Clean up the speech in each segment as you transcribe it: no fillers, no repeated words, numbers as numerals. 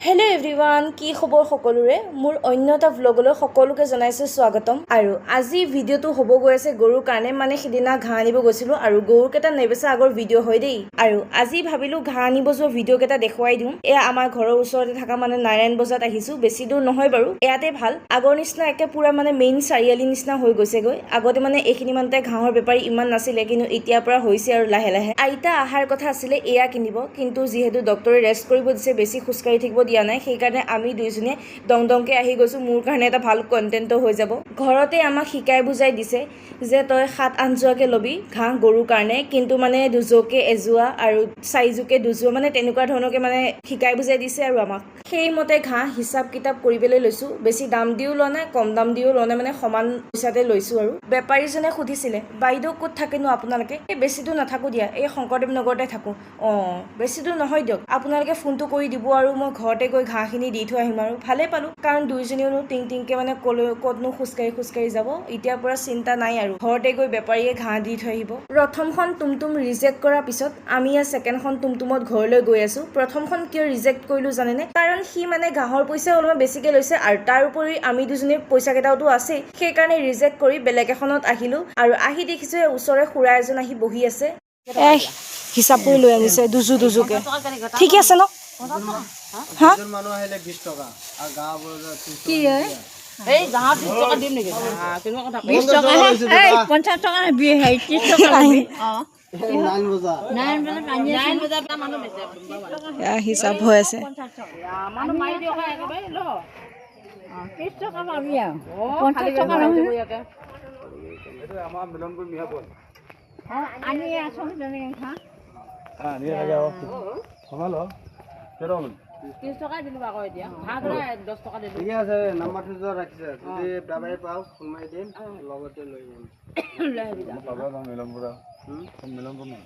Hello everyone की खबर सकलोरे मोर अन्य এটা व्लगলৈ সকলোকে জনাইছো স্বাগতম আৰু আজি ভিডিওটো হ'ব গৈ আছে গৰুৰ কাৰণে মানে সিদিনা ঘাঁহ আনিব গৈছিলো আৰু গৰুৰ কেটা নেবেছা আগৰ ভিডিও হয় দেই আৰু আজি ভাবিলো ঘাঁহ আনিব যোৱা ভিডিও কেটা দেখুৱাই দিম এয়া আমাৰ ঘৰৰ ওচৰতে থকা মানে নাৰায়ণ বজাৰত আহিছো বেছি দূৰ নহয় বাৰু এয়াতে ভাল আগৰ নিচিনা একে পুৰা মানে মেইন চাৰিয়ালি নিচিনা হৈ গৈছে গৈ আগতে মানে এইখিনি মানতে ঘাঁহৰ বেপাৰী ইমান নাছিলে কিন্তু এতিয়া পৰা হৈছে আৰু লাহে লাহে আইতা আহাৰ কথা আছিল এয়া কিনিব কিন্তু যেহেতু ডক্টৰে ৰেষ্ট কৰিব দিছে বেছি খুস্কাৰি থাকিব দিয়া নাই সেই কাৰণে আমি দুইজনে দংদংকে আহি গৈছো মোৰ কাৰণে এটা ভাল কন্টেন্ট হৈ যাব ঘৰতে আমাক শিকাই বুজাই দিছে যে তই 7-8 জোৱাকে লবি ঘাঁহ গৰুৰ কাৰণে কিন্তু মানে দুজোকে এজোৱা আৰু চাৰিজোকে দুজোৱা মানে তেনেকুৱা ধৰণকে মানে শিকাই বুজাই দিছে আৰু আমাক সেইমতে ঘাঁহ হিচাপ কিতাপ কৰিবলৈ লৈছো বেছি দাম দিও লোৱা নাই কম দাম দিও লোৱা নাই মানে সমান পইচাতে লৈছো আৰু বেপাৰীজনে সুধিছিলে বাইদেউ ক'ত থাকেনো আপোনালোকে এই বেছি দূৰ নাথাকো দিয়া এই শংকৰদেৱ নগৰতে থাকো বেছি দূৰ নহয় দিয়ক আপোনালোকে ফোনটো কৰি দিব আৰু মই ঘৰতে গৈ ঘাঁহখিনি দি থৈ আহিম আৰু ভালে পালো কাৰণ দুইজনীও টিংকে মানে ক'তনো খুস্কাৰি যাব এতিয়া পৰা চিন্তা নাই আৰু ঘৰতে গৈ বেপাৰীয়ে ঘাঁহ দি থৈ আহিব প্ৰথমখন টুমটুম ৰিজেক্ট কৰাৰ পিছত আমি সেকেণ্ডখন টুমটুমত ঘৰলৈ গৈ আছো প্ৰথমখন কিয় ৰিজেক্ট কৰিলো জানেনে কাৰণ সি মানে ঘাঁহৰ পইচা অলপ বেছিকে লৈছে আৰু তাৰ উপৰি আমি দুজনীৰ পইচা কেটাওটো আছে সেই কাৰণে ৰিজেক্ট কৰি বেলেগ এখনত আহিলো আৰু আহি দেখিছো ওচৰে খুৰা এজন আহি বহি আছে হিচাপ কৰি লৈ আনিছে দুজোকে ঠিক আছে ন হা মানুহ আহিলে 20 টকা আৰু গাঁও কি হয় এই গাঁও 20 টকা দিম নেকি কেনেকুৱা কথা 20 টকা এই 50 টকা বি হে 30 টকা লাগি নাইন বজা মানুহ বেছে হিচাপ হৈ আছে মানুহ মাৰি দিও একেবাৰে ল 30 টকা পাবি আৰু 50 টকা নহয় ইয়াতে এইটো আমাৰ মিলনপুৰ মিয়াপুৰ আনি আছো তেনেকে খা নিয়ে যাও সমালো কেৰম 30 টকা দিলো আকৌ এতিয়া ভাগ 10 টকা দিলো ঠিক আছে নাম্বাৰটো যা ৰাখিছে যদি দাবাই পাও ফোন মাৰি দিম লগতে লৈ যাম লৈ আহিবা বাবা মিলনপুৰা মিলনপুৰ না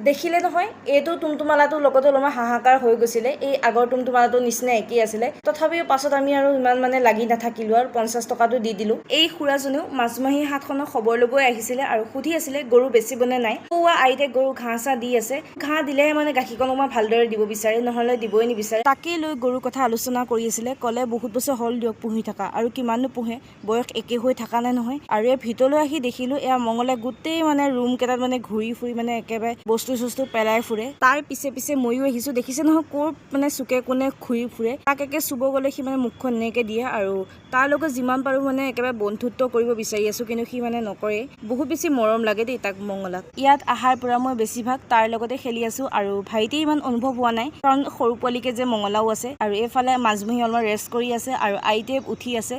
দেখিলে নহয় এইটো টুমটুমালাটো লগতে লমা হাহাকাৰ হৈ গৈছিল এই আগৰ টুমটুমালাটো নিচিনা একেই আছিল তথাপিও পাছত আমি আৰু ইমান মানে লাগি নাথাকিলো আৰু 50 টকাটো দি দিলো এই খুৰাজনেও মাজমাহী হাতখনক খবৰ ল'বই আহিছিল আৰু সুধি আছিল গৰু বেচিবনে নাই কোৱা আইতে গৰু ঘাঁহ দি আছে ঘাঁহ দিলেহে মানে গাখীৰকণ মই ভালদৰে দিব বিচাৰে নহলে দিবই নিবিচাৰে তাকে লৈ গৰুৰ কথা আলোচনা কৰি আছিল কলে বহুত বছৰ হল দিয়ক পুহি থকা আৰু কিমাননো পুহে বয়স একে হৈ থকা নাই নহয় আৰু এই ভিতৰলৈ আহি দেখিলো এয়া মংগলে গোটেই মানে ৰুম কেটাত মানে ঘূৰি ফুৰি মানে একেবাৰে বস্তু পেলাই ফুৰে তাৰ পিছে ময়ো আহিছো দেখিছে নহয় কোৰ মানে চুকে কোনে ঘূৰি ফুৰে তাক একে চুব গলে সি মানে মুখখন এনেকে দিয়ে আৰু তাৰ লগত যিমান পাৰো মানে একেবাৰে বন্ধুত্ব কৰিব বিচাৰি আছো কিন্তু সি মানে নকৰে বহুত বেছি মৰম লাগে দেই তাক মংগলাক ইয়াত আহাৰ পৰা মই বেছিভাগ তাৰ লগতে খেলি আছো আৰু ভাইটি ইমান অনুভৱ হোৱা নাই কাৰণ সৰু পোৱালিকে যে মংগলাও আছে আৰু এইফালে মাজমহী অলপমান ৰেষ্ট কৰি আছে আৰু আইতে উঠি আছে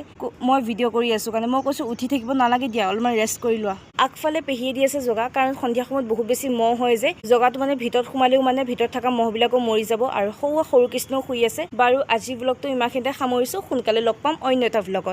মই ভিডিঅ' কৰি আছো কাৰণে মই কৈছো উঠি থাকিব নালাগে দিয়া অলপমান ৰেষ্ট কৰি লোৱা আগফালে পেহিয়ে দি আছে জগা কাৰণ সন্ধিয়া সময়ত বহুত বেছি মহ হয় যে জগাটো মানে ভিতৰত সোমালেও মানে ভিতৰত থকা মহবিলাকো মৰি যাব আৰু সৰু কৃষ্ণও শুই আছে বাৰু আজি ব্লগটো ইমানখিনিতে সামৰিছো সোনকালে লগ পাম অন্য এটা ব্লগত।